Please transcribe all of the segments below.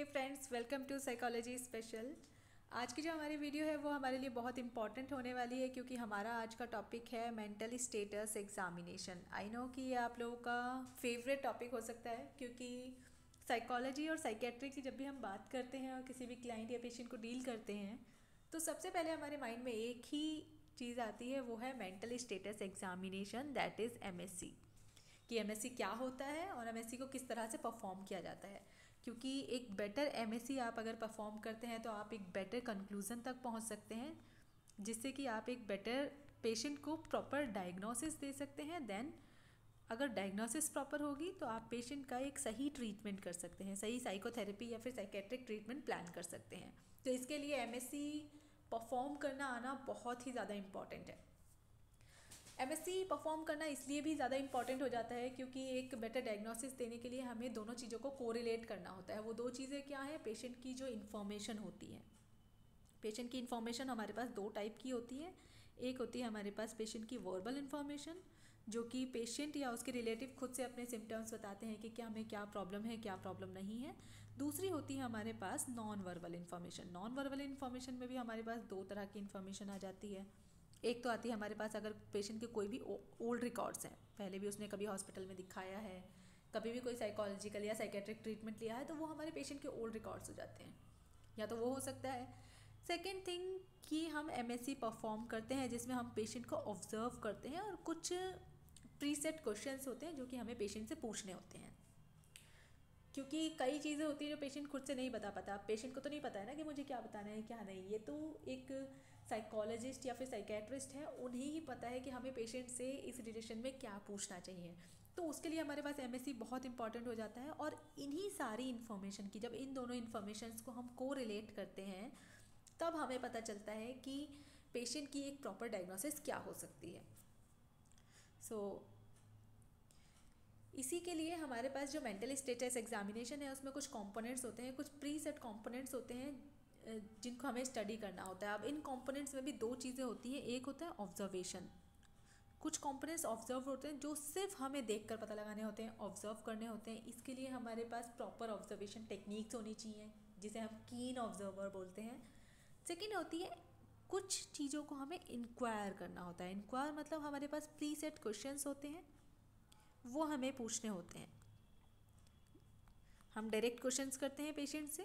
Hey friends, welcome to psychology special. आज की जो हमारी वीडियो है वो हमारे लिए बहुत इंपॉर्टेंट होने वाली है क्योंकि हमारा आज का टॉपिक है mental status examination. I know कि ये आप लोगों का फेवरेट टॉपिक हो सकता है क्योंकि साइकोलॉजी और साइकेट्री की जब भी हम बात करते हैं और किसी भी क्लाइंट या पेशेंट को डील करते हैं तो सबसे पहले हमारे माइंड में एक ही चीज़ आती है, वो है mental status examination, that is MSc. कि एमएससी क्या होता है और एमएससी को किस तरह से परफॉर्म किया जाता है। क्योंकि एक बेटर एमएससी आप अगर परफॉर्म करते हैं तो आप एक बेटर कंक्लूज़न तक पहुंच सकते हैं, जिससे कि आप एक बेटर पेशेंट को प्रॉपर डायग्नोसिस दे सकते हैं। देन अगर डायग्नोसिस प्रॉपर होगी तो आप पेशेंट का एक सही ट्रीटमेंट कर सकते हैं, सही साइकोथेरेपी या फिर साइकेट्रिक ट्रीटमेंट प्लान कर सकते हैं। तो इसके लिए एमएससी परफॉर्म करना आना बहुत ही ज़्यादा इम्पॉर्टेंट है। एमएससी परफॉर्म करना इसलिए भी ज़्यादा इंपॉर्टेंट हो जाता है क्योंकि एक बेटर डायग्नोसिस देने के लिए हमें दोनों चीज़ों को कोरिलेट करना होता है। वो दो चीज़ें क्या हैं? पेशेंट की जो इन्फॉर्मेशन होती है, पेशेंट की इन्फॉर्मेशन हमारे पास दो टाइप की होती है। एक होती है हमारे पास पेशेंट की वर्बल इन्फॉर्मेशन, जो कि पेशेंट या उसके रिलेटिव खुद से अपने सिम्टम्स बताते हैं कि क्या हमें क्या प्रॉब्लम है, क्या प्रॉब्लम नहीं है। दूसरी होती है हमारे पास non verbal information. Non verbal information में भी हमारे पास दो तरह की इन्फॉर्मेशन आ जाती है। एक तो आती है हमारे पास अगर पेशेंट के कोई भी ओल्ड रिकॉर्ड्स हैं, पहले भी उसने कभी हॉस्पिटल में दिखाया है, कभी भी कोई साइकोलॉजिकल या साइकेट्रिक ट्रीटमेंट लिया है, तो वो हमारे पेशेंट के ओल्ड रिकॉर्ड्स हो जाते हैं। या तो वो हो सकता है। सेकेंड थिंग कि हम एमएससी परफॉर्म करते हैं जिसमें हम पेशेंट को ऑब्जर्व करते हैं और कुछ प्रीसेट क्वेश्चंस होते हैं जो कि हमें पेशेंट से पूछने होते हैं। क्योंकि कई चीज़ें होती हैं जो पेशेंट खुद से नहीं बता पाता। पेशेंट को तो नहीं पता है ना कि मुझे क्या बताना है क्या नहीं। ये तो एक साइकोलॉजिस्ट या फिर साइकेट्रिस्ट है, उन्हें ही पता है कि हमें पेशेंट से इस रिलेशन में क्या पूछना चाहिए। तो उसके लिए हमारे पास एमएससी बहुत इंपॉर्टेंट हो जाता है। और इन्हीं सारी इन्फॉर्मेशन की, जब इन दोनों इन्फॉर्मेशंस को हम को रिलेट करते हैं तब हमें पता चलता है कि पेशेंट की एक प्रॉपर डायग्नोसिस क्या हो सकती है। इसी के लिए हमारे पास जो मेंटल स्टेटस एग्जामिनेशन है उसमें कुछ कंपोनेंट्स होते हैं, कुछ प्री सेट कंपोनेंट्स होते हैं जिनको हमें स्टडी करना होता है। अब इन कंपोनेंट्स में भी दो चीज़ें होती हैं। एक होता है ऑब्जर्वेशन। कुछ कंपोनेंट्स ऑब्जर्व होते हैं जो सिर्फ हमें देखकर पता लगाने होते हैं, ऑब्जर्व करने होते हैं। इसके लिए हमारे पास प्रॉपर ऑब्जर्वेशन टेक्निक्स होनी चाहिए जिसे हम कीन ऑब्जर्वर बोलते हैं। सेकेंड होती है कुछ चीज़ों को हमें इंक्वायर करना होता है। इंक्वायर मतलब हमारे पास प्री सेट क्वेश्चंस होते हैं, वो हमें पूछने होते हैं। हम डायरेक्ट क्वेश्चंस करते हैं पेशेंट से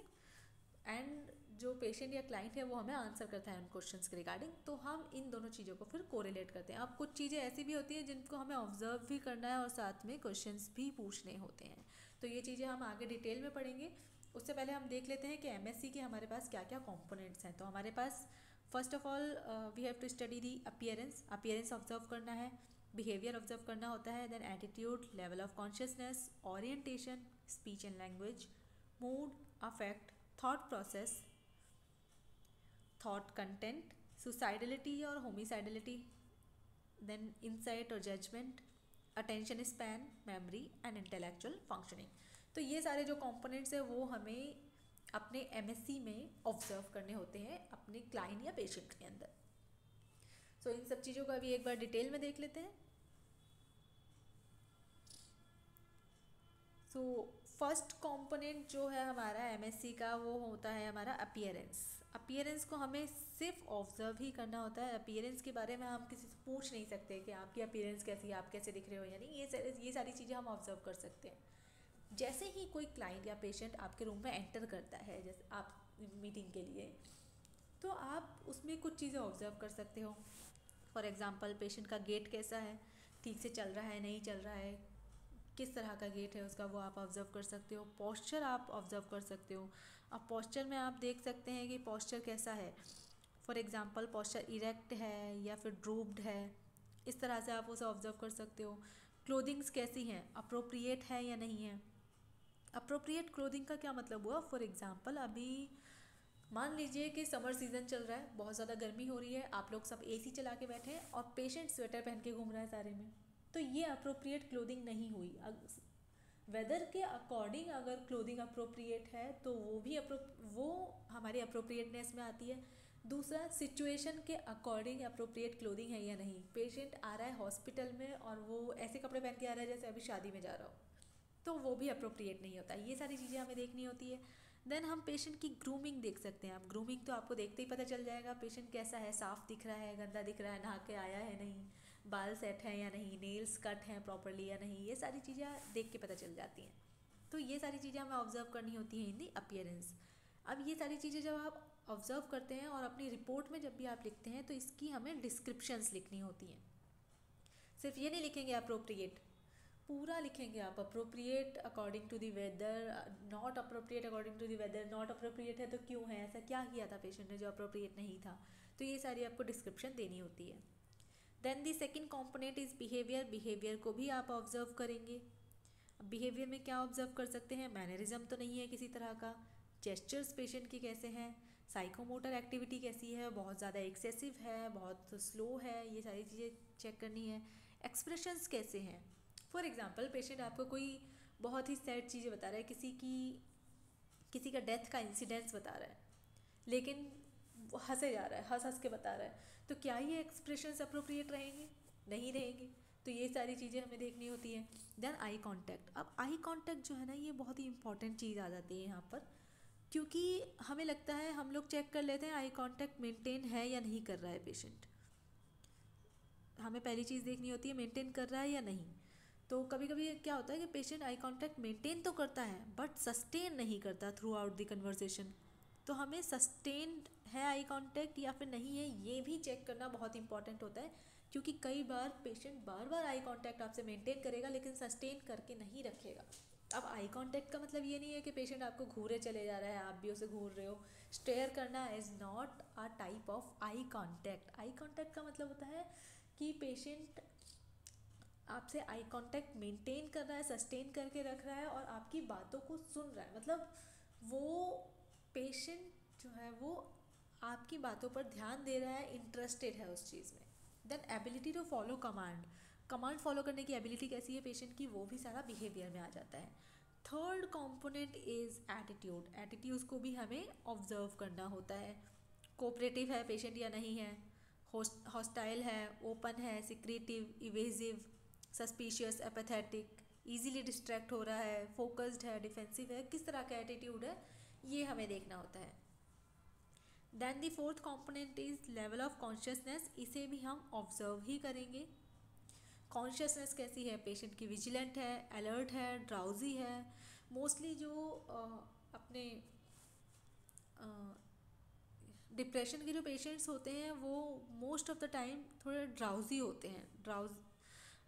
एंड जो पेशेंट या क्लाइंट है वो हमें आंसर करता है उन क्वेश्चंस के रिगार्डिंग। तो हम इन दोनों चीज़ों को फिर कोरिलेट करते हैं। अब कुछ चीज़ें ऐसी भी होती हैं जिनको हमें ऑब्जर्व भी करना है और साथ में क्वेश्चंस भी पूछने होते हैं। तो ये चीज़ें हम आगे डिटेल में पढ़ेंगे। उससे पहले हम देख लेते हैं कि एमएससी के हमारे पास क्या क्या कॉम्पोनेंट्स हैं। तो हमारे पास first of all we have to study the appearance observe करना है, बिहेवियर ऑब्जर्व करना होता है, then attitude, level of consciousness, orientation, speech and language, mood, affect, thought process, thought content, suicidality और होमिसाइडलिटी, देन इंसाइट और judgement, attention span, memory and intellectual functioning. तो ये सारे जो कंपोनेंट्स हैं वो हमें अपने एमएससी में ऑब्जर्व करने होते हैं अपने क्लाइंट या पेशेंट के अंदर। सो इन सब चीज़ों को अभी एक बार डिटेल में देख लेते हैं। सो फर्स्ट कंपोनेंट जो है हमारा एमएससी का वो होता है हमारा अपीयरेंस। अपीयरेंस को हमें सिर्फ ऑब्जर्व ही करना होता है। अपीयरेंस के बारे में हम किसी से पूछ नहीं सकते कि आपकी अपीयरेंस कैसी है, आप कैसे दिख रहे हो, यानी ये सारी चीज़ें हम ऑब्जर्व कर सकते हैं। जैसे ही कोई क्लाइंट या पेशेंट आपके रूम में एंटर करता है, जैसे आप मीटिंग के लिए, तो आप उसमें कुछ चीज़ें ऑब्जर्व कर सकते हो। फॉर एग्ज़ाम्पल पेशेंट का गेट कैसा है, ठीक से चल रहा है नहीं चल रहा है, किस तरह का गेट है उसका, वो आप ऑब्जर्व कर सकते हो। पोस्चर आप ऑब्जर्व कर सकते हो। अब पोस्चर में आप देख सकते हैं कि पोस्चर कैसा है। फॉर एग्ज़ाम्पल पोस्चर इरेक्ट है या फिर ड्रूप्ड है, इस तरह से आप उसे ऑब्जर्व कर सकते हो। क्लोथिंग्स कैसी हैं, अप्रोप्रिएट है या नहीं है। अप्रोप्रिएट क्लोथिंग का क्या मतलब हुआ? फॉर एग्ज़ाम्पल अभी मान लीजिए कि समर सीज़न चल रहा है, बहुत ज़्यादा गर्मी हो रही है, आप लोग सब एसी चला के बैठे हैं और पेशेंट स्वेटर पहन के घूम रहा है सारे में, तो ये अप्रोप्रिएट क्लोथिंग नहीं हुई। वेदर के अकॉर्डिंग अगर क्लोथिंग अप्रोप्रिएट है तो वो हमारी अप्रोप्रिएटनेस में आती है। दूसरा, सिचुएशन के अकॉर्डिंग अप्रोप्रिएट क्लोथिंग है या नहीं। पेशेंट आ रहा है हॉस्पिटल में और वो ऐसे कपड़े पहन के आ रहा है जैसे अभी शादी में जा रहा हो, तो वो भी अप्रोप्रिएट नहीं होता। ये सारी चीज़ें हमें देखनी होती है। देन हम पेशेंट की ग्रूमिंग देख सकते हैं। आप ग्रूमिंग तो आपको देखते ही पता चल जाएगा पेशेंट कैसा है, साफ़ दिख रहा है, गंदा दिख रहा है, नहा के आया है नहीं, बाल सेट है या नहीं, नेल्स कट हैं प्रॉपरली या नहीं, ये सारी चीज़ें देख के पता चल जाती हैं। तो ये सारी चीज़ें हमें ऑब्जर्व करनी होती हैं इन दी अपीयरेंस। अब ये सारी चीज़ें जब आप ऑब्जर्व करते हैं और अपनी रिपोर्ट में जब भी आप लिखते हैं तो इसकी हमें डिस्क्रिप्शंस लिखनी होती हैं। सिर्फ ये नहीं लिखेंगे अप्रोप्रिएट, पूरा लिखेंगे आप। Appropriate according to the weather, not appropriate according to the weather, not appropriate है तो क्यों है, ऐसा क्या किया था पेशेंट ने जो अप्रोप्रिएट नहीं था, तो ये सारी आपको डिस्क्रिप्शन देनी होती है। Then the second component is behaviour. Behaviour को भी आप ऑब्जर्व करेंगे। अब बिहेवियर में क्या ऑब्जर्व कर सकते हैं, मैनरिज्म तो नहीं है किसी तरह का, जेस्चर्स पेशेंट की कैसे हैं, साइकोमोटर एक्टिविटी कैसी है, बहुत ज़्यादा एक्सेसिव है, बहुत स्लो है, ये सारी चीज़ें चेक करनी है। एक्सप्रेशंस कैसे हैं, फॉर एग्जांपल पेशेंट आपको कोई बहुत ही सैड चीज़ें बता रहा है, किसी का डेथ का इंसिडेंस बता रहा है, लेकिन वो हंसे जा रहा है, हंस हंस के बता रहा है, तो क्या ये एक्सप्रेशंस अप्रोप्रिएट रहेंगे, नहीं रहेंगे। तो ये सारी चीज़ें हमें देखनी होती हैं। Then eye contact. अब आई कांटेक्ट जो है ना, ये बहुत ही इंपॉर्टेंट चीज़ आ जाती है यहाँ पर, क्योंकि हमें लगता है हम लोग चेक कर लेते हैं आई कांटेक्ट मेंटेन है या नहीं कर रहा है पेशेंट। हमें पहली चीज़ देखनी होती है मेंटेन कर रहा है या नहीं। तो कभी कभी क्या होता है कि पेशेंट आई कांटेक्ट मेंटेन तो करता है बट सस्टेन नहीं करता थ्रू आउट द कन्वर्सेशन। तो हमें सस्टेन्ड है आई कांटेक्ट या फिर नहीं है, ये भी चेक करना बहुत इंपॉर्टेंट होता है, क्योंकि कई बार पेशेंट बार बार आई कांटेक्ट आपसे मेंटेन करेगा लेकिन सस्टेन करके नहीं रखेगा। अब आई कांटेक्ट का मतलब ये नहीं है कि पेशेंट आपको घूरे चले जा रहा है, आप भी उसे घूर रहे हो। स्टेयर करना is not a type of eye contact. Eye contact का मतलब होता है कि पेशेंट आपसे आई कांटेक्ट मेंटेन कर रहा है, सस्टेन करके रख रहा है और आपकी बातों को सुन रहा है, मतलब वो पेशेंट जो है वो आपकी बातों पर ध्यान दे रहा है, इंटरेस्टेड है उस चीज़ में। Then ability to follow command. Command follow करने की एबिलिटी कैसी है पेशेंट की, वो भी सारा बिहेवियर में आ जाता है। Third component is attitude. Attitude को भी हमें ऑब्जर्व करना होता है। कोऑपरेटिव है पेशेंट या नहीं है, हॉस्टाइल है, ओपन है, secretive, evasive, suspicious, apathetic, easily distract हो रहा है, फोकस्ड है, डिफेंसिव है, किस तरह का एटीट्यूड है, ये हमें देखना होता है। Then the fourth component is level of consciousness. इसे भी हम ऑब्जर्व ही करेंगे। कॉन्शियसनेस कैसी है पेशेंट की, विजिलेंट है, अलर्ट है, ड्राउजी है। मोस्टली जो अपने डिप्रेशन के जो पेशेंट्स होते हैं वो मोस्ट ऑफ द टाइम थोड़े ड्राउजी होते हैं,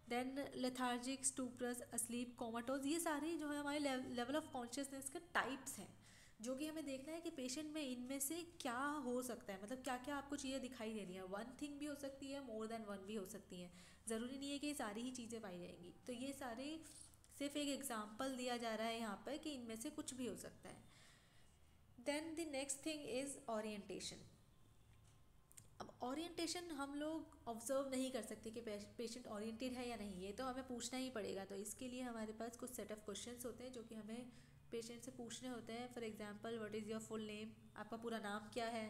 देन लेथार्जिक, स्टूप्रस, अस्लीप, कोमाटोज, ये सारे जो है हमारे लेवल ऑफ कॉन्शियसनेस के टाइप्स हैं, जो कि हमें देखना है कि पेशेंट में इनमें से क्या हो सकता है, मतलब क्या क्या आपको चीज़ें दिखाई दे रही हैं। वन थिंग भी हो सकती है, मोर देन वन भी हो सकती हैं, ज़रूरी नहीं है कि ये सारी ही चीज़ें पाई जाएंगी। तो ये सारे सिर्फ एक एग्जाम्पल दिया जा रहा है यहाँ पर कि इनमें से कुछ भी हो सकता है। Then the next thing is orientation. अब ओरिएंटेशन हम लोग ऑब्जर्व नहीं कर सकते कि पेशेंट ओरिएंटेड है या नहीं, ये तो हमें पूछना ही पड़ेगा। तो इसके लिए हमारे पास कुछ सेट ऑफ क्वेश्चंस होते हैं जो कि हमें पेशेंट से पूछने होते हैं। For example, what is your full name, आपका पूरा नाम क्या है,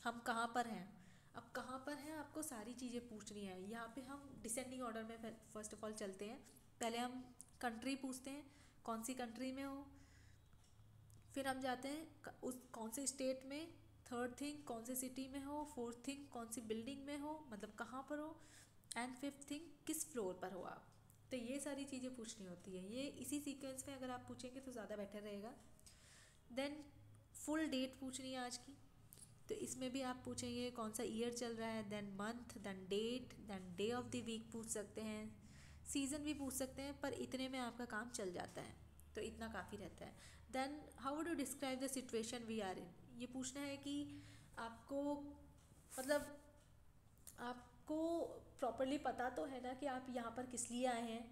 हम कहाँ पर हैं। अब कहाँ पर हैं आपको सारी चीज़ें पूछनी है। यहाँ पे हम डिसेंडिंग ऑर्डर में फर्स्ट ऑफ ऑल चलते हैं। पहले हम कंट्री पूछते हैं, कौन सी कंट्री में हो, फिर हम जाते हैं उस कौन से स्टेट में, थर्ड थिंग कौन सी सिटी में हो, फोर्थ थिंग कौन सी बिल्डिंग में हो, मतलब कहाँ पर हो, एंड फिफ्थ थिंग किस फ्लोर पर हो आप। तो ये सारी चीज़ें पूछनी होती है। ये इसी सीक्वेंस में अगर आप पूछेंगे तो ज़्यादा बेटर रहेगा। देन फुल डेट पूछनी है आज की, तो इसमें भी आप पूछेंगे कौन सा ईयर चल रहा है, then month, then date, then day of the week पूछ सकते हैं, सीज़न भी पूछ सकते हैं, पर इतने में आपका काम चल जाता है, तो इतना काफ़ी रहता है। Then how would you describe the situation we are in, ये पूछना है कि आपको मतलब आपको प्रॉपरली पता तो है ना कि आप यहाँ पर किस लिए आए हैं,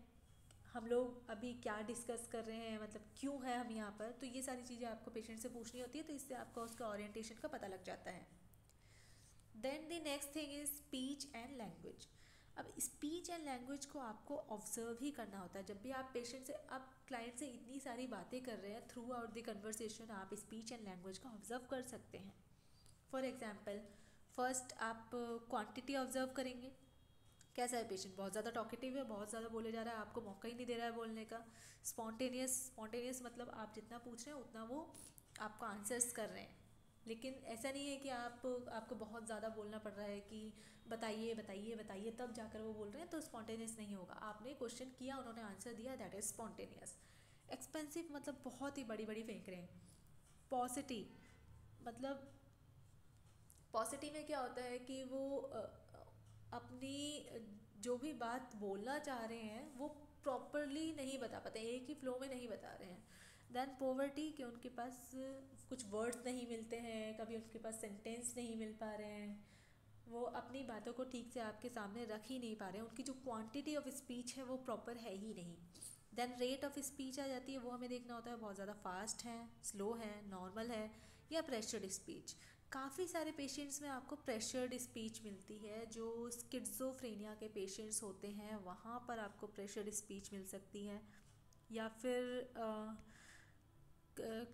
हम लोग अभी क्या डिस्कस कर रहे हैं, मतलब क्यों है हम यहाँ पर। तो ये सारी चीज़ें आपको पेशेंट से पूछनी होती है, तो इससे आपका उसका ओरिएंटेशन का पता लग जाता है। Then the next thing is speech and language. अब स्पीच एंड लैंग्वेज को आपको ऑब्जर्व ही करना होता है। जब भी आप पेशेंट से, आप क्लाइंट से इतनी सारी बातें कर रहे हैं, थ्रू आउट द कन्वर्सेशन आप स्पीच एंड लैंग्वेज को ऑब्जर्व कर सकते हैं। फॉर एग्जाम्पल, फर्स्ट आप क्वांटिटी ऑब्जर्व करेंगे, कैसा है पेशेंट, बहुत ज़्यादा टॉकेटिव है, बहुत ज़्यादा बोले जा रहा है, आपको मौका ही नहीं दे रहा है बोलने का। स्पॉन्टेनियस मतलब आप जितना पूछ रहे हैं उतना वो आपको आंसर्स कर रहे हैं, लेकिन ऐसा नहीं है कि आपको बहुत ज़्यादा बोलना पड़ रहा है कि बताइए बताइए बताइए तब जाकर वो बोल रहे हैं, तो स्पॉन्टेनियस नहीं होगा। आपने क्वेश्चन किया, उन्होंने आंसर दिया, दैट इज़ स्पॉन्टेनियस। एक्सपेंसिव मतलब बहुत ही बड़ी बड़ी फेंक रहे हैं। पॉजिटिव मतलब पॉजिटिव में क्या होता है कि वो अपनी जो भी बात बोलना चाह रहे हैं वो प्रॉपरली नहीं बता पाते, एक ही फ्लो में नहीं बता रहे हैं। देन पोवर्टी कि उनके पास कुछ वर्ड्स नहीं मिलते हैं, कभी उनके पास सेंटेंस नहीं मिल पा रहे हैं, वो अपनी बातों को ठीक से आपके सामने रख ही नहीं पा रहे हैं, उनकी जो क्वांटिटी ऑफ स्पीच है वो प्रॉपर है ही नहीं। देन रेट ऑफ स्पीच आ जाती है, वो हमें देखना होता है बहुत ज़्यादा फास्ट है, स्लो है, नॉर्मल है या प्रेशर्ड स्पीच। काफ़ी सारे पेशेंट्स में आपको प्रेशर्ड स्पीच मिलती है, जो स्किज़ोफ्रेनिया के पेशेंट्स होते हैं वहाँ पर आपको प्रेशर्ड स्पीच मिल सकती है। या फिर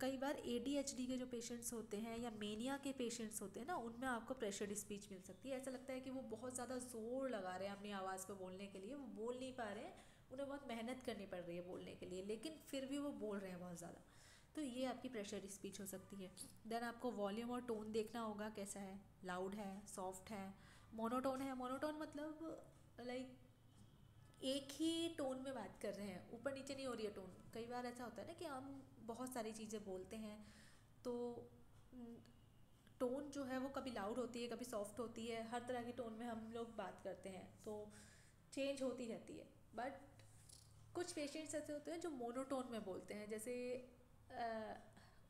कई बार ADHD के जो पेशेंट्स होते हैं या मेनिया के पेशेंट्स होते हैं ना, उनमें आपको प्रेशर्ड स्पीच मिल सकती है। ऐसा लगता है कि वो बहुत ज़्यादा ज़ोर लगा रहे हैं अपनी आवाज़ पे बोलने के लिए, वो बोल नहीं पा रहे हैं, उन्हें बहुत मेहनत करनी पड़ रही है बोलने के लिए, लेकिन फिर भी वो बोल रहे हैं बहुत ज़्यादा, तो ये आपकी प्रेशर स्पीच हो सकती है। देन आपको वॉल्यूम और टोन देखना होगा, कैसा है, लाउड है, सॉफ्ट है, मोनोटोन है। मोनोटोन मतलब लाइक एक ही टोन में बात कर रहे हैं, ऊपर नीचे नहीं हो रही है टोन। कई बार ऐसा होता है ना कि हम बहुत सारी चीज़ें बोलते हैं, तो टोन जो है वो कभी लाउड होती है, कभी सॉफ्ट होती है, हर तरह की टोन में हम लोग बात करते हैं, तो चेंज होती रहती है। बट कुछ पेशेंट्स ऐसे होते हैं जो मोनोटोन में बोलते हैं, जैसे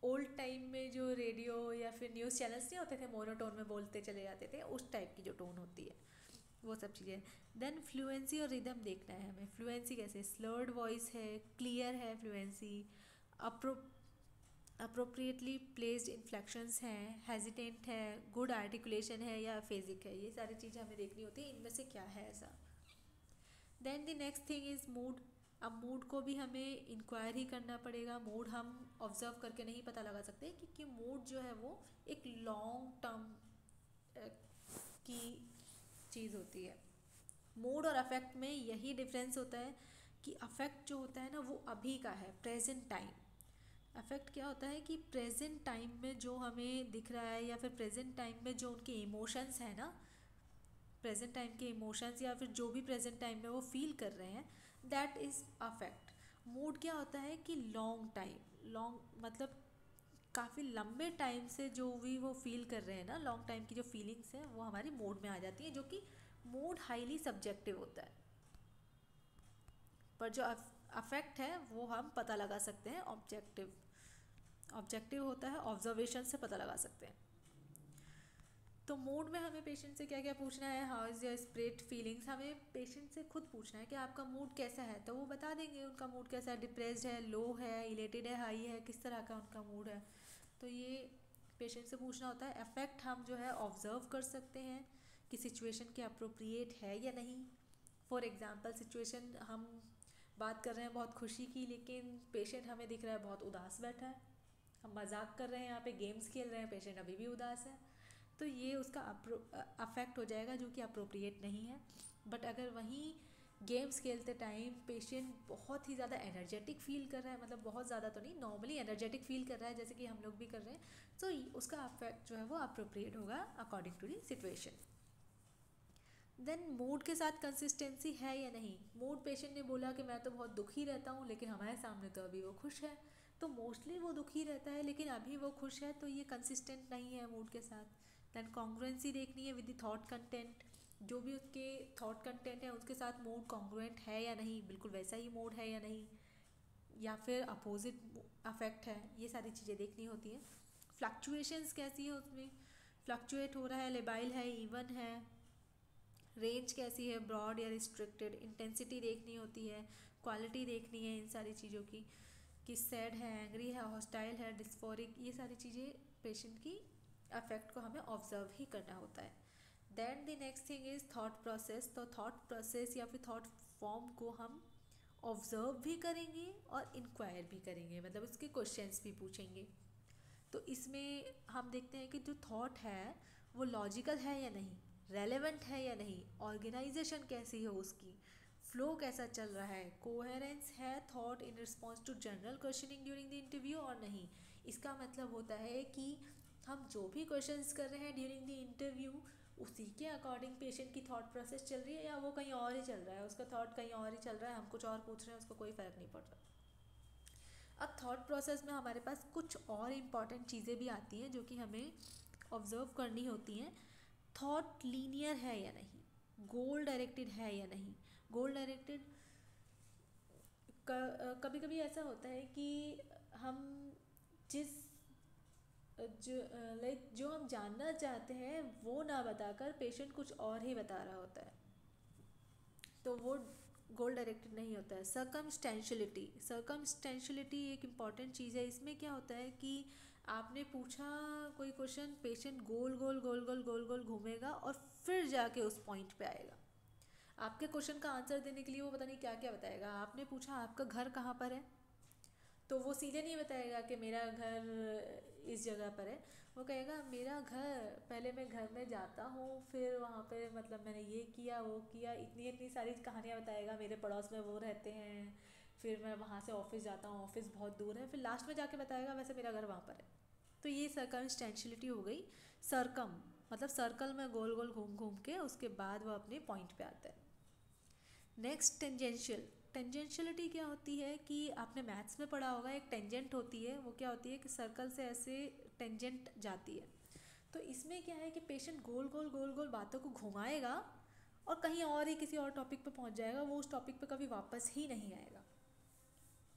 ओल्ड टाइम में जो रेडियो या फिर न्यूज़ चैनल्स नहीं होते थे, मोनोटोन में बोलते चले जाते थे, उस टाइप की जो टोन होती है, वो सब चीज़ें। देन फ्लुएंसी और रिदम देखना है हमें। फ्लुएंसी कैसे, स्लर्ड वॉइस है, क्लियर है फ्लुएंसी, अप्रोप्रिएटली प्लेस्ड इन्फ्लेक्शंस हैं, हेजिटेंट है, गुड आर्टिकुलेशन है या फेजिक है, ये सारी चीज़ें हमें देखनी होती है, इनमें से क्या है ऐसा। Then the next thing is mood. अब मूड को भी हमें इंक्वायर ही करना पड़ेगा। मूड हम ऑब्जर्व करके नहीं पता लगा सकते, क्योंकि मूड जो है वो एक लॉन्ग टर्म की चीज़ होती है। मूड और अफेक्ट में यही डिफरेंस होता है कि अफेक्ट जो होता है ना वो अभी का है, प्रेजेंट टाइम। अफेक्ट क्या होता है कि प्रेजेंट टाइम में जो हमें दिख रहा है, या फिर प्रेजेंट टाइम में जो उनके इमोशंस हैं ना, प्रेजेंट टाइम के इमोशंस या फिर जो भी प्रेजेंट टाइम में वो फील कर रहे हैं, दैट इज़ अफेक्ट। मूड क्या होता है कि लॉन्ग टाइम, लॉन्ग मतलब काफ़ी लंबे टाइम से जो भी वो फील कर रहे हैं ना, लॉन्ग टाइम की जो फीलिंग्स हैं वो हमारी मूड में आ जाती हैं, जो कि मूड हाईली सब्जेक्टिव होता है। पर जो अफेक्ट है वो हम पता लगा सकते हैं, ऑब्जेक्टिव ऑब्जेक्टिव होता है, ऑब्जर्वेशन से पता लगा सकते हैं। तो मूड में हमें पेशेंट से क्या क्या पूछना है, how is your spirit feelings, हमें पेशेंट से खुद पूछना है कि आपका मूड कैसा है, तो वो बता देंगे उनका मूड कैसा है, डिप्रेस्ड है, लो है, इलेटेड है, हाई है, किस तरह का उनका मूड है, तो ये पेशेंट से पूछना होता है। अफेक्ट हम जो है ऑब्जर्व कर सकते हैं कि सिचुएशन के अप्रोप्रिएट है या नहीं। फॉर एग्ज़ाम्पल सिचुएशन हम बात कर रहे हैं बहुत खुशी की, लेकिन पेशेंट हमें दिख रहा है बहुत उदास बैठा है, हम मजाक कर रहे हैं, यहाँ पे गेम्स खेल रहे हैं, पेशेंट अभी भी उदास है, तो ये उसका अफेक्ट हो जाएगा जो कि अप्रोप्रिएट नहीं है। बट अगर वहीं गेम्स खेलते टाइम पेशेंट बहुत ही ज़्यादा एनर्जेटिक फील कर रहा है, मतलब बहुत ज़्यादा तो नहीं, नॉर्मली एनर्जेटिक फील कर रहा है जैसे कि हम लोग भी कर रहे हैं, तो उसका अफेक्ट जो है वो अप्रोप्रिएट होगा according to the situation. Then mood के साथ कंसिस्टेंसी है या नहीं। मूड, पेशेंट ने बोला कि मैं तो बहुत दुखी रहता हूँ, लेकिन हमारे सामने तो अभी वो खुश है, तो मोस्टली वो दुखी रहता है लेकिन अभी वो खुश है, तो ये कंसिस्टेंट नहीं है मूड के साथ। दैन कॉन्ग्रुएंसी देखनी है विद द थॉट कंटेंट, जो भी उसके थॉट कंटेंट है उसके साथ मूड कॉन्ग्रुएंट है या नहीं, बिल्कुल वैसा ही मूड है या नहीं, या फिर अपोजिट अफेक्ट है, ये सारी चीज़ें देखनी होती हैं। फ्लक्चुएशंस कैसी है उसमें, फ्लक्चुएट हो रहा है, लेबाइल है, इवन है, रेंज कैसी है, ब्रॉड या रिस्ट्रिक्टेड, इंटेंसिटी देखनी होती है, क्वालिटी देखनी है इन सारी चीज़ों की, कि सैड है, एंग्री है, हॉस्टाइल है, डिस्फोरिक, ये सारी चीज़ें पेशेंट की अफेक्ट को हमें ऑब्जर्व ही करना होता है। Then the next thing is thought process. तो थॉट प्रोसेस या फिर थॉट फॉर्म को हम ऑब्जर्व भी करेंगे और इंक्वायर भी करेंगे, मतलब उसके क्वेश्चंस भी पूछेंगे। तो इसमें हम देखते हैं कि जो थॉट है वो लॉजिकल है या नहीं, रेलेवेंट है या नहीं, ऑर्गेनाइजेशन कैसी है उसकी, फ्लो कैसा चल रहा है, कोहेरेंस है thought in response to general questioning during the interview और नहीं, इसका मतलब होता है कि हम जो भी क्वेश्चंस कर रहे हैं ड्यूरिंग द इंटरव्यू, उसी के अकॉर्डिंग पेशेंट की थॉट प्रोसेस चल रही है या वो कहीं और ही चल रहा है, उसका थॉट कहीं और ही चल रहा है, हम कुछ और पूछ रहे हैं, उसको कोई फ़र्क नहीं पड़ रहा। अब थॉट प्रोसेस में हमारे पास कुछ और इम्पॉर्टेंट चीज़ें भी आती हैं जो कि हमें ऑब्जर्व करनी होती हैं। थॉट लीनियर है या नहीं, गोल डायरेक्टेड है या नहीं। गोल डायरेक्टेड कभी कभी ऐसा होता है कि हम जिस जो हम जानना चाहते हैं वो ना बताकर पेशेंट कुछ और ही बता रहा होता है, तो वो गोल डायरेक्टेड नहीं होता है। सर्कमस्टेंशियलिटी एक इम्पॉर्टेंट चीज़ है। इसमें क्या होता है कि आपने पूछा कोई क्वेश्चन, पेशेंट गोल गोल गोल गोल गोल गोल घूमेगा और फिर जाके उस पॉइंट पे आएगा। आपके क्वेश्चन का आंसर देने के लिए वो पता नहीं क्या क्या बताएगा। आपने पूछा आपका घर कहाँ पर है, तो वो सीधे नहीं बताएगा कि मेरा घर इस जगह पर है। वो कहेगा मेरा घर, पहले मैं घर में जाता हूँ, फिर वहाँ पे मतलब मैंने ये किया वो किया, इतनी इतनी सारी कहानियाँ बताएगा। मेरे पड़ोस में वो रहते हैं, फिर मैं वहाँ से ऑफिस जाता हूँ, ऑफिस बहुत दूर है, फिर लास्ट में जाके बताएगा वैसे मेरा घर वहाँ पर है। तो ये सर्कमस्टेंशियलिटी हो गई। सर्कम मतलब सर्कल में गोल गोल घूम घूम के उसके बाद वो अपने पॉइंट पे आता है। Next tangential. टेंजेंशियलिटी क्या होती है कि आपने मैथ्स में पढ़ा होगा, एक टेंजेंट होती है। वो क्या होती है कि सर्कल से ऐसे टेंजेंट जाती है। तो इसमें क्या है कि पेशेंट गोल गोल गोल गोल बातों को घुमाएगा और कहीं और ही किसी और टॉपिक पे पहुंच जाएगा, वो उस टॉपिक पे कभी वापस ही नहीं आएगा।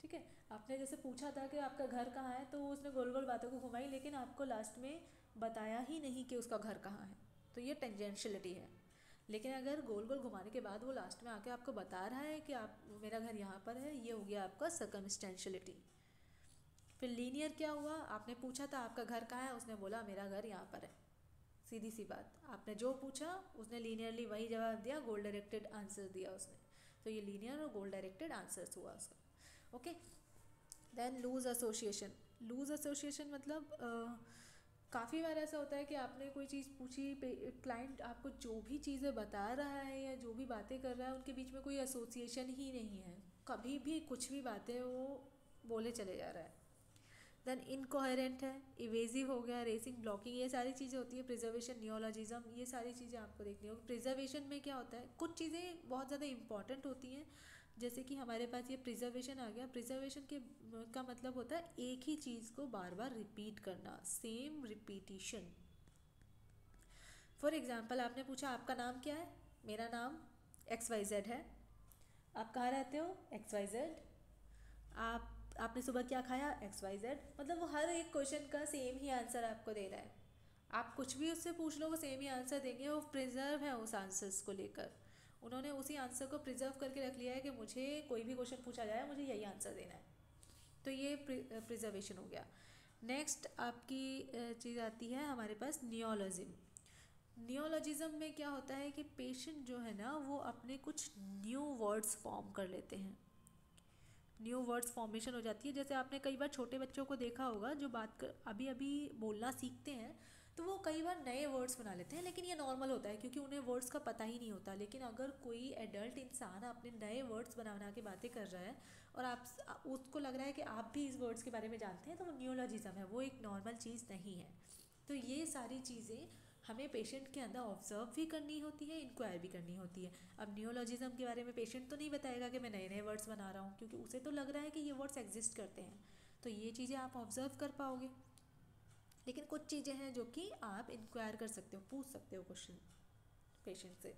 ठीक है, आपने जैसे पूछा था कि आपका घर कहाँ है, तो उसने गोल गोल बातों को घुमाई लेकिन आपको लास्ट में बताया ही नहीं कि उसका घर कहाँ है, तो ये टेंजेंशियलिटी है। लेकिन अगर गोल गोल घुमाने के बाद वो लास्ट में आके आपको बता रहा है कि आप मेरा घर यहाँ पर है, ये हो गया आपका सर्कमस्टेंशियलिटी। फिर लीनियर क्या हुआ, आपने पूछा था आपका घर कहाँ है, उसने बोला मेरा घर यहाँ पर है, सीधी सी बात। आपने जो पूछा उसने लीनियरली वही जवाब दिया, गोल डायरेक्टेड आंसर दिया उसने। तो ये लीनियर और गोल डायरेक्टेड आंसर्स हुआ उसका। Okay, then loose association. Loose association मतलब काफ़ी बार ऐसा होता है कि आपने कोई चीज़ पूछी, क्लाइंट आपको जो भी चीज़ें बता रहा है या जो भी बातें कर रहा है उनके बीच में कोई एसोसिएशन ही नहीं है, कभी भी कुछ भी बातें वो बोले चले जा रहा है। देन इनकोहेरेंट है, इवेजिव हो गया, रेसिंग, ब्लॉकिंग, ये सारी चीज़ें होती है। प्रिजर्वेशन, नियोलॉजिज्म, ये सारी चीज़ें आपको देखनी होगी। प्रिजर्वेशन में क्या होता है, कुछ चीज़ें बहुत ज़्यादा इंपॉर्टेंट होती हैं, जैसे कि हमारे पास ये प्रिजर्वेशन आ गया। प्रिजर्वेशन के का मतलब होता है एक ही चीज़ को बार बार रिपीट करना, सेम रिपीटिशन। फॉर एग्जाम्पल आपने पूछा आपका नाम क्या है, मेरा नाम XYZ है। आप कहाँ रहते हो, XYZ। आपने सुबह क्या खाया, XYZ। मतलब वो हर एक क्वेश्चन का सेम ही आंसर आपको दे रहा है। आप कुछ भी उससे पूछ लो वो सेम ही आंसर देंगे, वो प्रिजर्व है उस आंसर्स को लेकर। उन्होंने उसी आंसर को प्रिजर्व करके रख लिया है कि मुझे कोई भी क्वेश्चन पूछा जाए मुझे यही आंसर देना है। तो ये प्रिजर्वेशन हो गया। नेक्स्ट आपकी चीज़ आती है हमारे पास नियोलॉजिज्म। नियोलॉजिज्म में क्या होता है कि पेशेंट जो है ना वो अपने कुछ न्यू वर्ड्स फॉर्म कर लेते हैं, न्यू वर्ड्स फॉर्मेशन हो जाती है। जैसे आपने कई बार छोटे बच्चों को देखा होगा जो अभी अभी बोलना सीखते हैं, तो वो कई बार नए वर्ड्स बना लेते हैं, लेकिन ये नॉर्मल होता है क्योंकि उन्हें वर्ड्स का पता ही नहीं होता। लेकिन अगर कोई एडल्ट इंसान अपने नए वर्ड्स बना बना के बातें कर रहा है और आप उसको लग रहा है कि आप भी इस वर्ड्स के बारे में जानते हैं, तो वो नियोलॉजिज्म है, वो एक नॉर्मल चीज़ नहीं है। तो ये सारी चीज़ें हमें पेशेंट के अंदर ऑब्जर्व भी करनी होती है, इंक्वायर भी करनी होती है। अब नियोलॉजिज्म के बारे में पेशेंट तो नहीं बताएगा कि मैं नए नए वर्ड्स बना रहा हूँ, क्योंकि उसे तो लग रहा है कि ये वर्ड्स एग्जिस्ट करते हैं। तो ये चीज़ें आप ऑब्जर्व कर पाओगे। लेकिन कुछ चीज़ें हैं जो कि आप इंक्वायर कर सकते हो, पूछ सकते हो क्वेश्चन पेशेंट से।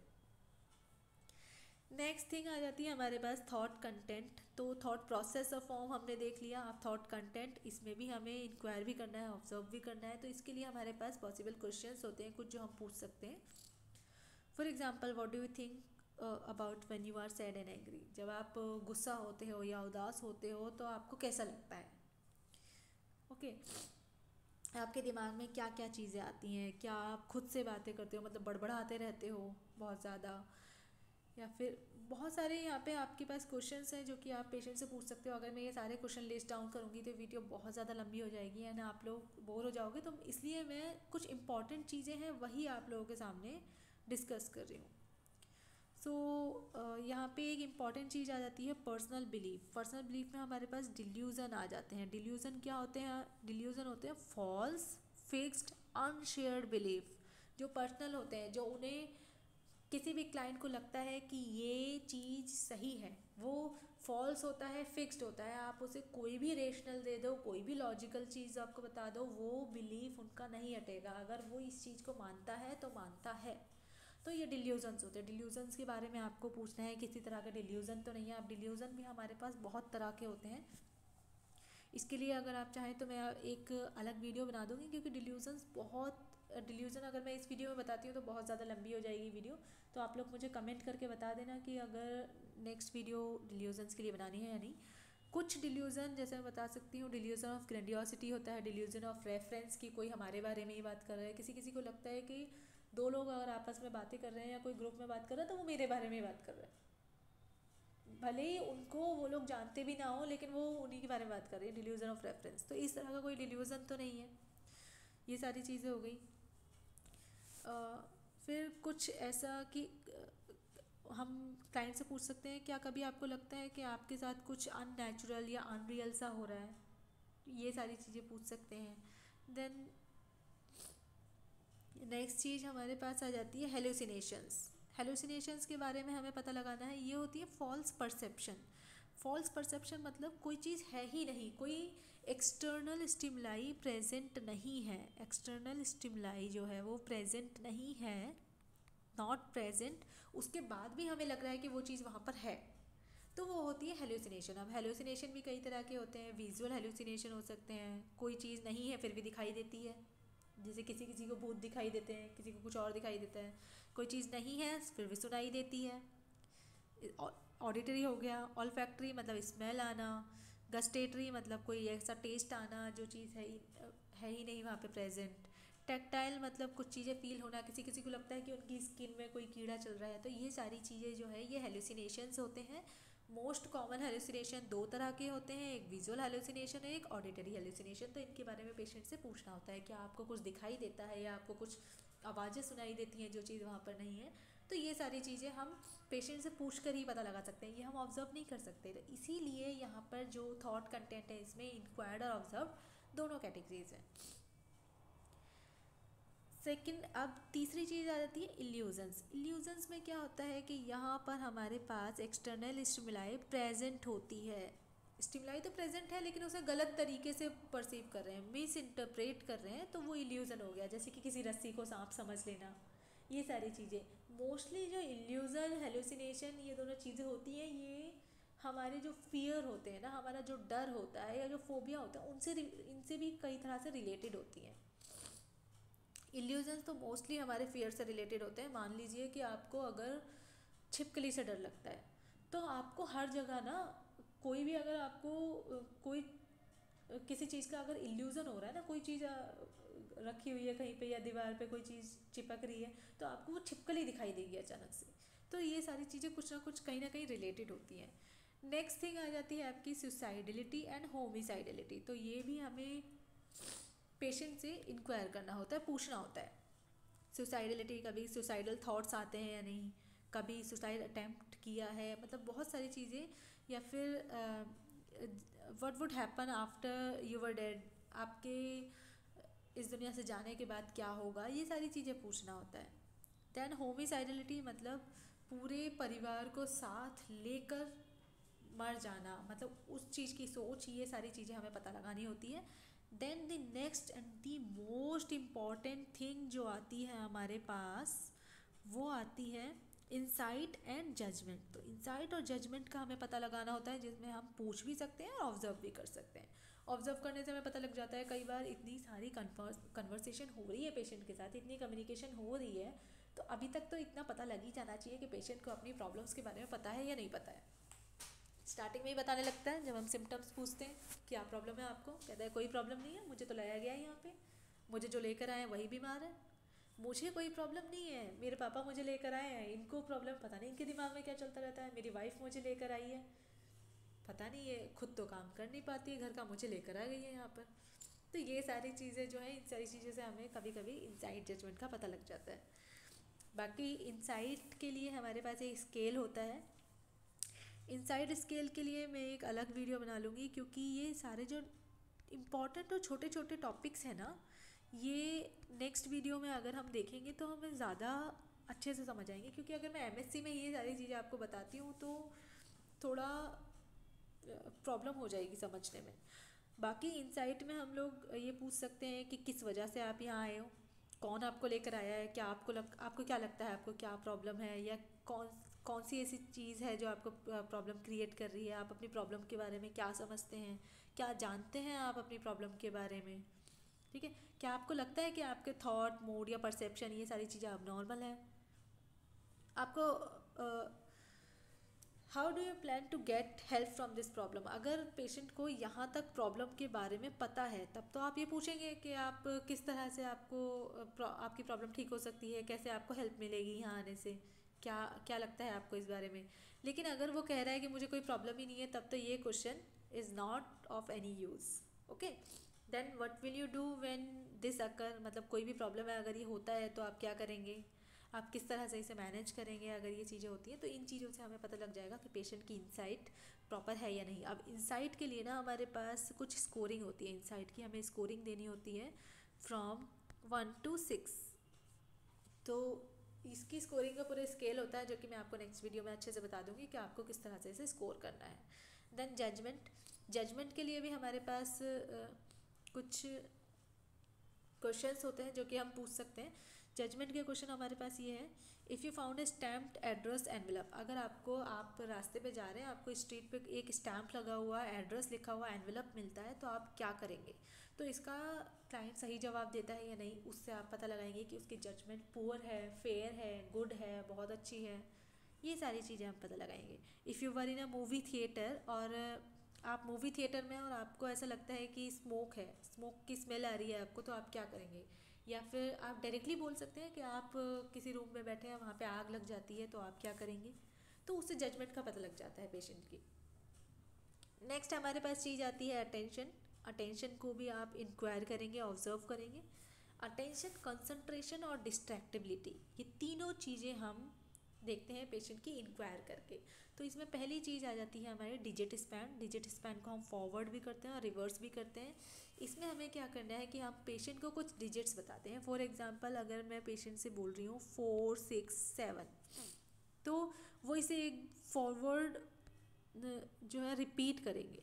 नेक्स्ट थिंग आ जाती है हमारे पास थॉट कंटेंट। तो थॉट प्रोसेस और फॉर्म हमने देख लिया। अब थॉट कंटेंट, इसमें भी हमें इंक्वायर भी करना है, ऑब्जर्व भी करना है। तो इसके लिए हमारे पास पॉसिबल क्वेश्चंस होते हैं कुछ जो हम पूछ सकते हैं। For example, what do you think about when you are sad and angry. जब आप गुस्सा होते हो या उदास होते हो तो आपको कैसा लगता है। ओके, आपके दिमाग में क्या क्या चीज़ें आती हैं, क्या आप खुद से बातें करते हो, मतलब बड़बड़ाते रहते हो बहुत ज़्यादा, या फिर बहुत सारे यहाँ पे आपके पास क्वेश्चंस हैं जो कि आप पेशेंट से पूछ सकते हो। अगर मैं ये सारे क्वेश्चन लिस्ट डाउन करूँगी तो वीडियो बहुत ज़्यादा लंबी हो जाएगी एंड आप लोग बोर हो जाओगे, तो इसलिए मैं कुछ इंपॉर्टेंट चीज़ें हैं वही आप लोगों के सामने डिस्कस कर रही हूँ। सो यहाँ पे एक इम्पॉर्टेंट चीज़ आ जाती है पर्सनल बिलीफ। पर्सनल बिलीफ में हमारे पास डिल्यूज़न आ जाते हैं। डिल्यूज़न क्या होते हैं? डिल्यूज़न होते हैं फॉल्स, फिक्स्ड, अनशेयर्ड बिलीफ, जो पर्सनल होते हैं, जो उन्हें किसी भी क्लाइंट को लगता है कि ये चीज़ सही है, वो फॉल्स होता है, फिक्स्ड होता है। आप उसे कोई भी रेशनल दे दो, कोई भी लॉजिकल चीज़ आपको बता दो, वो बिलीफ उनका नहीं हटेगा। अगर वो इस चीज़ को मानता है तो मानता है। तो ये डिल्यूजन्स होते हैं। डिल्यूजन्स के बारे में आपको पूछना है, किसी तरह का डिल्यूजन तो नहीं है। अब डिल्यूजन भी हमारे पास बहुत तरह के होते हैं। इसके लिए अगर आप चाहें तो मैं एक अलग वीडियो बना दूँगी, क्योंकि डिल्यूज़न अगर मैं इस वीडियो में बताती हूँ तो बहुत ज़्यादा लंबी हो जाएगी वीडियो। तो आप लोग मुझे कमेंट करके बता देना कि अगर नेक्स्ट वीडियो डिल्यूजन्स के लिए बनानी है या नहीं। कुछ डिल्यूज़न जैसे मैं बता सकती हूँ, डिल्यूज़न ऑफ ग्रेंडियोसिटी होता है, डिल्यूज़न ऑफ रेफरेंस की कोई हमारे बारे में ही बात कर रहा है। किसी किसी को लगता है कि दो लोग अगर आपस में बातें कर रहे हैं या कोई ग्रुप में बात कर रहा है तो वो मेरे बारे में ही बात कर रहा है, भले ही उनको वो लोग जानते भी ना हो, लेकिन वो उन्हीं के बारे में बात कर रहे हैं। डिल्यूज़न ऑफ रेफरेंस, तो इस तरह का कोई डिल्यूज़न तो नहीं है। ये सारी चीज़ें हो गई। फिर कुछ ऐसा कि हम क्लाइंट से पूछ सकते हैं, क्या कभी आपको लगता है कि आपके साथ कुछ अननेचुरल या अनरियल सा हो रहा है? ये सारी चीज़ें पूछ सकते हैं। देन नेक्स्ट चीज़ हमारे पास आ जाती है हेलुसिनेशंस। हेलुसिनेशंस के बारे में हमें पता लगाना है। ये होती है फॉल्स परसेप्शन। फॉल्स परसेप्शन मतलब कोई चीज़ है ही नहीं, कोई एक्सटर्नल स्टिमुलाई प्रेजेंट नहीं है। एक्सटर्नल स्टिमुलाई जो है वो प्रेजेंट नहीं है, नॉट प्रेजेंट, उसके बाद भी हमें लग रहा है कि वो चीज़ वहाँ पर है, तो वो होती है हेलुसिनेशन। अब हेलुसिनेशन भी कई तरह के होते हैं। विजुअल हेलुसिनेशन हो सकते हैं, कोई चीज़ नहीं है फिर भी दिखाई देती है, जैसे किसी किसी को भूत दिखाई देते हैं, किसी को कुछ और दिखाई देता है। कोई चीज़ नहीं है फिर भी सुनाई देती है। ऑडिटरी हो गया। ऑल्फैक्टरी मतलब स्मेल आना। गस्टेटरी मतलब कोई ऐसा टेस्ट आना जो चीज़ है ही नहीं वहाँ पे प्रेजेंट। टेक्टाइल मतलब कुछ चीज़ें फील होना, किसी किसी को लगता है कि उनकी स्किन में कोई कीड़ा चल रहा है। तो ये सारी चीज़ें जो है ये हेलुसिनेशंस होते हैं। मोस्ट कॉमन हेलुसिनेशन दो तरह के होते हैं, एक विजुअल हेलुसिनेशन है, एक ऑडिटरी हेलुसिनेशन। तो इनके बारे में पेशेंट से पूछना होता है कि आपको कुछ दिखाई देता है या आपको कुछ आवाज़ें सुनाई देती हैं जो चीज़ वहाँ पर नहीं है। तो ये सारी चीज़ें हम पेशेंट से पूछ कर ही पता लगा सकते हैं, ये हम ऑब्जर्व नहीं कर सकते। तो इसीलिए यहाँ पर जो थॉट कंटेंट है इसमें इंक्वायर्ड और ऑब्जर्व दोनों कैटेगरीज हैं। सेकंड, अब तीसरी चीज़ आ जाती है इल्यूजन्स। इल्यूजन्स में क्या होता है कि यहाँ पर हमारे पास एक्सटर्नल स्टिमुलाई प्रेजेंट होती है। स्टिमुलाई तो प्रेजेंट है लेकिन उसे गलत तरीके से परसीव कर रहे हैं, मिस इंटरप्रेट कर रहे हैं, तो वो इल्यूजन हो गया। जैसे कि किसी रस्सी को सांप समझ लेना, ये सारी चीज़ें। मोस्टली जो इल्यूजन, हेलुसिनेशन, ये दोनों चीज़ें होती हैं, ये हमारे जो फियर होते हैं ना, हमारा जो डर होता है या जो फोबिया होता है, उनसे इनसे भी कई तरह से रिलेटेड होती हैं। इल्यूजन्स तो मोस्टली हमारे फियर से रिलेटेड होते हैं। मान लीजिए कि आपको अगर छिपकली से डर लगता है, तो आपको हर जगह ना, कोई भी अगर आपको कोई किसी चीज़ का अगर इल्यूज़न हो रहा है ना, कोई चीज़ रखी हुई है कहीं पे या दीवार पे कोई चीज़ चिपक रही है, तो आपको वो छिपकली दिखाई देगी अचानक से। तो ये सारी चीज़ें कुछ ना कुछ कहीं ना कहीं रिलेटेड होती हैं। नेक्स्ट थिंग आ जाती है आपकी सुसाइडिलिटी एंड होमिसाइडिलिटी। तो ये भी हमें पेशेंट से इंक्वायर करना होता है, पूछना होता है। सुसाइडिलिटी, कभी सुसाइडल थॉट्स आते हैं या नहीं, कभी सुसाइड अटैम्प्ट किया है, मतलब बहुत सारी चीज़ें। या फिर what would happen after you were dead, आपके इस दुनिया से जाने के बाद क्या होगा, ये सारी चीज़ें पूछना होता है। दैन होमिसाइडिलिटी मतलब पूरे परिवार को साथ लेकर मर जाना, मतलब उस चीज़ की सोच, ये सारी चीज़ें हमें पता लगानी होती है। Then the next and the most important thing जो आती है हमारे पास, वो आती है इंसाइट एंड जजमेंट। तो इंसाइट और जजमेंट का हमें पता लगाना होता है, जिसमें हम पूछ भी सकते हैं और ऑब्जर्व भी कर सकते हैं। ऑब्जर्व करने से हमें पता लग जाता है, कई बार इतनी सारी कन्वर्सेशन हो रही है पेशेंट के साथ, इतनी कम्युनिकेशन हो रही है, तो अभी तक तो इतना पता लग ही जाना चाहिए कि पेशेंट को अपनी प्रॉब्लम्स के बारे में पता है या नहीं पता है। स्टार्टिंग में ही बताने लगता है जब हम सिम्टम्स पूछते हैं, क्या प्रॉब्लम है आपको, कहता है कोई प्रॉब्लम नहीं है, मुझे तो लाया गया है यहाँ पे, मुझे जो लेकर आए हैं वही बीमार है, मुझे कोई प्रॉब्लम नहीं है, मेरे पापा मुझे लेकर आए हैं, इनको प्रॉब्लम, पता नहीं इनके दिमाग में क्या चलता रहता है, मेरी वाइफ मुझे लेकर आई है, पता नहीं ये खुद तो काम कर नहीं पाती है, घर का मुझे लेकर आ गई है यहाँ पर। तो ये सारी चीज़ें जो है, इन सारी चीज़ों से हमें कभी कभी इनसाइड जजमेंट का पता लग जाता है। बाकी इनसाइट के लिए हमारे पास एक स्केल होता है। इनसाइट स्केल के लिए मैं एक अलग वीडियो बना लूँगी, क्योंकि ये सारे जो इम्पॉर्टेंट और छोटे छोटे टॉपिक्स हैं ना, ये नेक्स्ट वीडियो में अगर हम देखेंगे तो हमें ज़्यादा अच्छे से समझ आएंगे। क्योंकि अगर मैं एमएससी में ये सारी चीज़ें आपको बताती हूँ तो थोड़ा प्रॉब्लम हो जाएगी समझने में। बाकी इंसाइट में हम लोग ये पूछ सकते हैं कि किस वजह से आप यहाँ आए हो, कौन आपको लेकर आया है, क्या आपको क्या लगता है, आपको क्या प्रॉब्लम है, या कौन कौन सी ऐसी चीज़ है जो आपको प्रॉब्लम क्रिएट कर रही है, आप अपनी प्रॉब्लम के बारे में क्या समझते हैं, क्या जानते हैं आप अपनी प्रॉब्लम के बारे में। ठीक है, क्या आपको लगता है कि आपके थॉट, मूड या परसेप्शन ये सारी चीज़ें अब नॉर्मल है। आपको how do you plan to get help from this problem. अगर पेशेंट को यहाँ तक प्रॉब्लम के बारे में पता है तब तो आप ये पूछेंगे कि आप किस तरह से आपकी प्रॉब्लम ठीक हो सकती है, कैसे आपको हेल्प मिलेगी यहाँ आने से, क्या क्या लगता है आपको इस बारे में। लेकिन अगर वो कह रहा है कि मुझे कोई प्रॉब्लम ही नहीं है, तब तो ये question is not of any use. Okay, then what will you do when this occur, मतलब कोई भी प्रॉब्लम है अगर ये होता है तो आप क्या करेंगे, आप किस तरह से इसे मैनेज करेंगे अगर ये चीज़ें होती हैं। तो इन चीज़ों से हमें पता लग जाएगा कि पेशेंट की इंसाइट प्रॉपर है या नहीं। अब इंसाइट के लिए ना हमारे पास कुछ स्कोरिंग होती है, इंसाइट की हमें स्कोरिंग देनी होती है फ्रॉम 1 to 6। तो इसकी स्कोरिंग का पूरा स्केल होता है, जो कि मैं आपको नेक्स्ट वीडियो में अच्छे से बता दूंगी कि आपको किस तरह से इसे स्कोर करना है। देन जजमेंट, जजमेंट के लिए भी हमारे पास कुछ क्वेश्चंस होते हैं जो कि हम पूछ सकते हैं। जजमेंट के क्वेश्चन हमारे पास ये है, if you found a stamped address envelope. अगर आप रास्ते पे जा रहे हैं, आपको स्ट्रीट पे एक स्टैम्प लगा हुआ, एड्रेस लिखा हुआ एनवेलप मिलता है, तो आप क्या करेंगे। तो इसका क्लाइंट सही जवाब देता है या नहीं, उससे आप पता लगाएंगे कि उसकी जजमेंट पुअर है, फेयर है, गुड है, बहुत अच्छी है। ये सारी चीज़ें हम पता लगाएंगे। If you were in a movie theatre, और आप मूवी थिएटर में और आपको ऐसा लगता है कि स्मोक है, स्मोक की स्मेल आ रही है आपको, तो आप क्या करेंगे। या फिर आप डायरेक्टली बोल सकते हैं कि आप किसी रूम में बैठे हैं, वहाँ पे आग लग जाती है, तो आप क्या करेंगे। तो उससे जजमेंट का पता लग जाता है पेशेंट की। नेक्स्ट हमारे पास चीज़ आती है अटेंशन। अटेंशन को भी आप इंक्वायर करेंगे, ऑब्जर्व करेंगे। अटेंशन, कंसंट्रेशन और डिस्ट्रैक्टिबिलिटी, ये तीनों चीज़ें हम देखते हैं पेशेंट की इंक्वायर करके। तो इसमें पहली चीज़ आ जाती है हमारे डिजिट स्पैन। डिजिट स्पैन को हम फॉरवर्ड भी करते हैं और रिवर्स भी करते हैं। इसमें हमें क्या करना है कि हम पेशेंट को कुछ डिजिट्स बताते हैं। फॉर एग्जांपल, अगर मैं पेशेंट से बोल रही हूँ 4 6 7, तो वो इसे एक फॉरवर्ड जो है रिपीट करेंगे।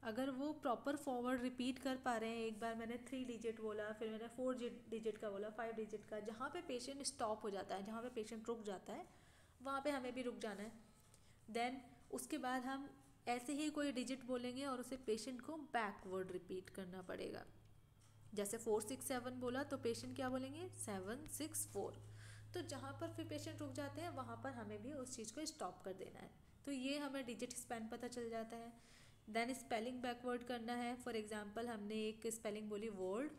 अगर वो प्रॉपर फॉरवर्ड रिपीट कर पा रहे हैं, एक बार मैंने 3 डिजिट बोला, फिर मैंने 4 डिजिट का बोला, 5 डिजिट का, जहाँ पे पेशेंट स्टॉप हो जाता है, जहाँ पे पेशेंट रुक जाता है, वहाँ पे हमें भी रुक जाना है। देन उसके बाद हम ऐसे ही कोई डिजिट बोलेंगे और उसे पेशेंट को बैकवर्ड रिपीट करना पड़ेगा। जैसे 4 6 7 बोला तो पेशेंट क्या बोलेंगे, 7 6 4। तो जहाँ पर फिर पेशेंट रुक जाते हैं वहाँ पर हमें भी उस चीज़ को स्टॉप कर देना है। तो ये हमें डिजिट स्पैन पता चल जाता है। देन स्पेलिंग बैकवर्ड करना है। फॉर एग्जांपल, हमने एक स्पेलिंग बोली वर्ड,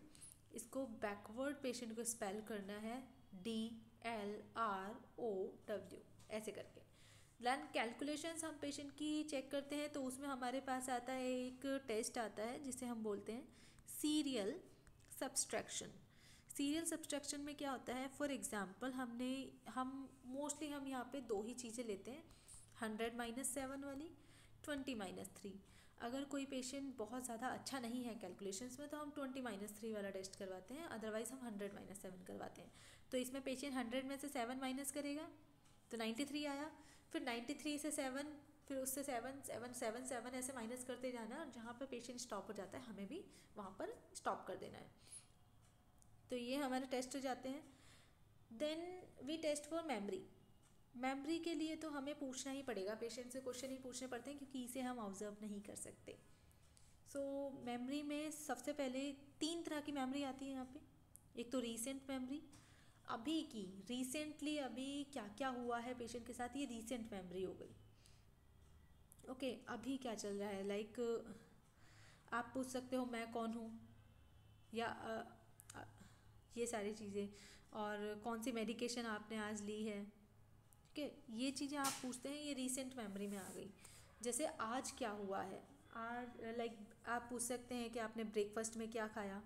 इसको बैकवर्ड पेशेंट को स्पेल करना है DLROW, ऐसे करके। देन कैलकुलेशंस हम पेशेंट की चेक करते हैं, तो उसमें हमारे पास आता है एक टेस्ट आता है जिसे हम बोलते हैं सीरियल सब्सट्रैक्शन। सीरियल सब्सट्रैक्शन में क्या होता है, फॉर एग्जांपल हम मोस्टली यहाँ पे दो ही चीज़ें लेते हैं, 100 - 7 वाली, 20 - 3। अगर कोई पेशेंट बहुत ज़्यादा अच्छा नहीं है कैलकुलेशंस में, तो हम 20 - 3 वाला टेस्ट करवाते हैं, अदरवाइज़ हम 100 - 7 करवाते हैं। तो इसमें पेशेंट 100 में से 7 माइनस करेगा तो 93 आया। फिर 93 से 7, फिर उससे 7 7 7 7 ऐसे माइनस करते जाना, और जहाँ पर पेशेंट स्टॉप हो जाता है हमें भी वहाँ पर स्टॉप कर देना है। तो ये हमारे टेस्ट हो जाते हैं। Then we test for memory. Memory के लिए तो हमें पूछना ही पड़ेगा, पेशेंट से क्वेश्चन ही पूछने पड़ते हैं, क्योंकि इसे हम ऑब्जर्व नहीं कर सकते। सो मेमोरी में सबसे पहले 3 तरह की मेमोरी आती है यहाँ पे। एक तो रीसेंट मेमोरी, अभी की, रिसेंटली अभी क्या क्या हुआ है पेशेंट के साथ, ये रीसेंट मेमोरी हो गई। ओके, अभी क्या चल रहा है, लाइक आप पूछ सकते हो मैं कौन हूँ, या ये सारी चीज़ें, और कौन सी मेडिकेशन आपने आज ली है। ठीक है, ये चीज़ें आप पूछते हैं, ये रीसेंट मेमोरी में आ गई। जैसे आज क्या हुआ है, आज लाइक आप पूछ सकते हैं कि आपने ब्रेकफास्ट में क्या खाया।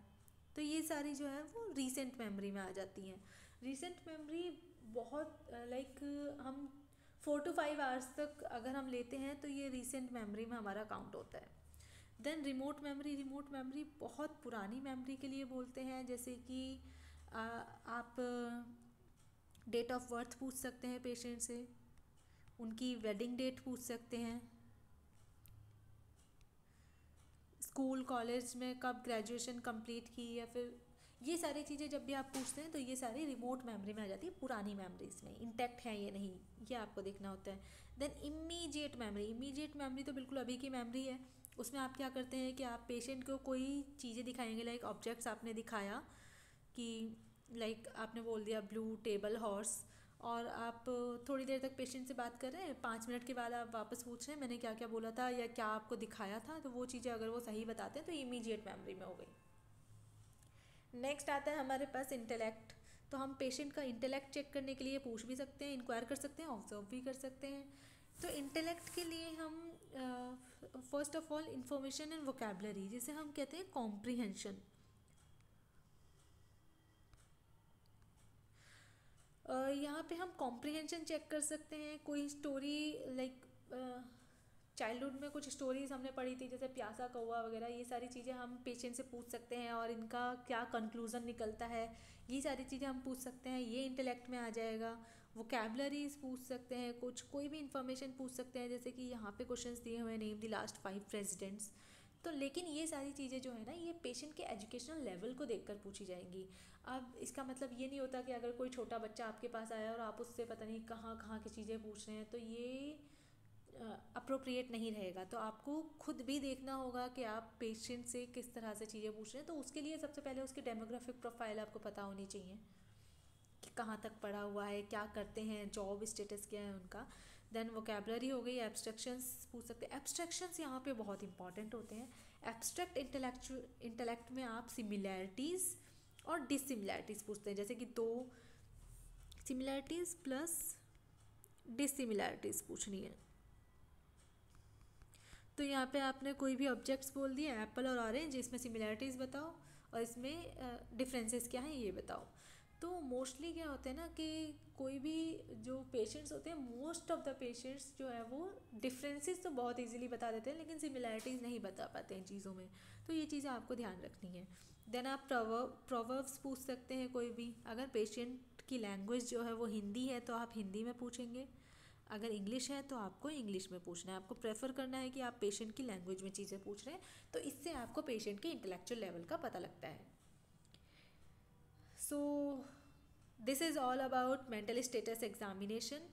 तो ये सारी जो है वो रीसेंट मेमोरी में आ जाती हैं। रीसेंट मेमोरी बहुत लाइक हम 4 to 5 आवर्स तक अगर हम लेते हैं तो ये रिसेंट मेमोरी में हमारा काउंट होता है। देन रिमोट मेमोरी बहुत पुरानी मेमोरी के लिए बोलते हैं, जैसे कि आप डेट ऑफ बर्थ पूछ सकते हैं पेशेंट से, उनकी वेडिंग डेट पूछ सकते हैं, स्कूल कॉलेज में कब ग्रेजुएशन कंप्लीट की, या फिर ये सारी चीज़ें जब भी आप पूछते हैं तो ये सारी रिमोट मेमोरी में आ जाती है, पुरानी मेमोरीज में इंटैक्ट है ये नहीं, ये आपको देखना होता है। देन इमीडिएट मेमोरी तो बिल्कुल अभी की मेमोरी है। उसमें आप क्या करते हैं कि आप पेशेंट को कोई चीज़ें दिखाएंगे, लाइक ऑब्जेक्ट्स आपने दिखाया कि लाइक आपने बोल दिया ब्लू टेबल हॉर्स, और आप थोड़ी देर तक पेशेंट से बात कर रहे हैं, 5 मिनट के बाद आप वापस पूछ रहे हैं मैंने क्या क्या बोला था या क्या आपको दिखाया था, तो वो चीज़ें अगर वो सही बताते हैं तो इमीडिएट मेमोरी में हो गई। नेक्स्ट आता है हमारे पास इंटेलेक्ट। तो हम पेशेंट का इंटेलेक्ट चेक करने के लिए पूछ भी सकते हैं, इंक्वायर कर सकते हैं, ऑब्जर्व भी कर सकते हैं। तो इंटेलेक्ट के लिए हम first of all information and vocabulary, जिसे हम कहते हैं कॉम्प्रिहेंशन। यहाँ पे हम कॉम्प्रिहेंशन चेक कर सकते हैं। कोई स्टोरी लाइक चाइल्डहुड में कुछ स्टोरीज हमने पढ़ी थी, जैसे प्यासा कौवा वगैरह, ये सारी चीज़ें हम पेशेंट से पूछ सकते हैं और इनका क्या कंक्लूजन निकलता है, ये सारी चीज़ें हम पूछ सकते हैं, ये इंटेलेक्ट में आ जाएगा। वोकेबलरीज पूछ सकते हैं, कुछ कोई भी इंफॉर्मेशन पूछ सकते हैं, जैसे कि यहाँ पे क्वेश्चंस दिए हुए हैं, नेम द लास्ट 5 प्रेसिडेंट्स। तो लेकिन ये सारी चीज़ें जो है ना, ये पेशेंट के एजुकेशनल लेवल को देखकर पूछी जाएंगी। अब इसका मतलब ये नहीं होता कि अगर कोई छोटा बच्चा आपके पास आया और आप उससे पता नहीं कहाँ कहाँ की चीज़ें पूछ रहे हैं तो ये अप्रोप्रिएट नहीं रहेगा। तो आपको खुद भी देखना होगा कि आप पेशेंट से किस तरह से चीज़ें पूछ रहे हैं। तो उसके लिए सबसे पहले उसकी डेमोग्राफिक प्रोफाइल आपको पता होनी चाहिए कि कहाँ तक पढ़ा हुआ है, क्या करते हैं, जॉब स्टेटस क्या है उनका। देन वोकेबलरी हो गई, एब्स्ट्रैक्शंस पूछ सकते हैं। एब्स्ट्रैक्शंस यहाँ पे बहुत इंपॉर्टेंट होते हैं। एब्स्ट्रैक्ट इंटेलेक्ट में आप सिमिलैरिटीज़ और डिसिमिलैरिटीज़ पूछते हैं, जैसे कि 2 सिमिलैरिटीज़ प्लस डिसिमिलैरिटीज़ पूछनी है। तो यहाँ पे आपने कोई भी ऑब्जेक्ट्स बोल दिए, एप्पल और ऑरेंज, इसमें सिमिलैरिटीज़ बताओ और इसमें डिफरेंसेस क्या हैं ये बताओ। तो मोस्टली क्या होता है ना कि कोई भी जो पेशेंट्स होते हैं, मोस्ट ऑफ द पेशेंट्स जो है वो डिफरेंसेस तो बहुत इजीली बता देते हैं, लेकिन सिमिलैरिटीज़ नहीं बता पाते हैं चीज़ों में। तो ये चीज़ें आपको ध्यान रखनी है। देन आप प्रोवर्ब्स पूछ सकते हैं कोई भी। अगर पेशेंट की लैंग्वेज जो है वो हिंदी है तो आप हिंदी में पूछेंगे, अगर इंग्लिश है तो आपको इंग्लिश में पूछना है। आपको प्रेफर करना है कि आप पेशेंट की लैंग्वेज में चीज़ें पूछ रहे हैं, तो इससे आपको पेशेंट के इंटेलेक्चुअल लेवल का पता लगता है। So this is all about mental status examination.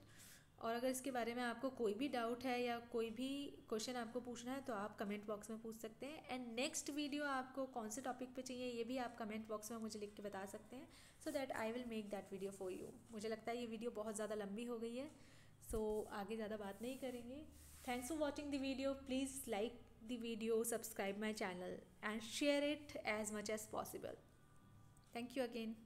और अगर इसके बारे में आपको कोई भी डाउट है या कोई भी क्वेश्चन आपको पूछना है तो आप कमेंट बॉक्स में पूछ सकते हैं। एंड नेक्स्ट वीडियो आपको कौन से टॉपिक पे चाहिए ये भी आप कमेंट बॉक्स में मुझे लिख के बता सकते हैं, so that I will make that video for you. मुझे लगता है ये वीडियो बहुत ज़्यादा लंबी हो गई है, सो आगे ज़्यादा बात नहीं करेंगे। Thanks for watching the video. Please like the video, subscribe my channel and share it as much as possible. Thank you again.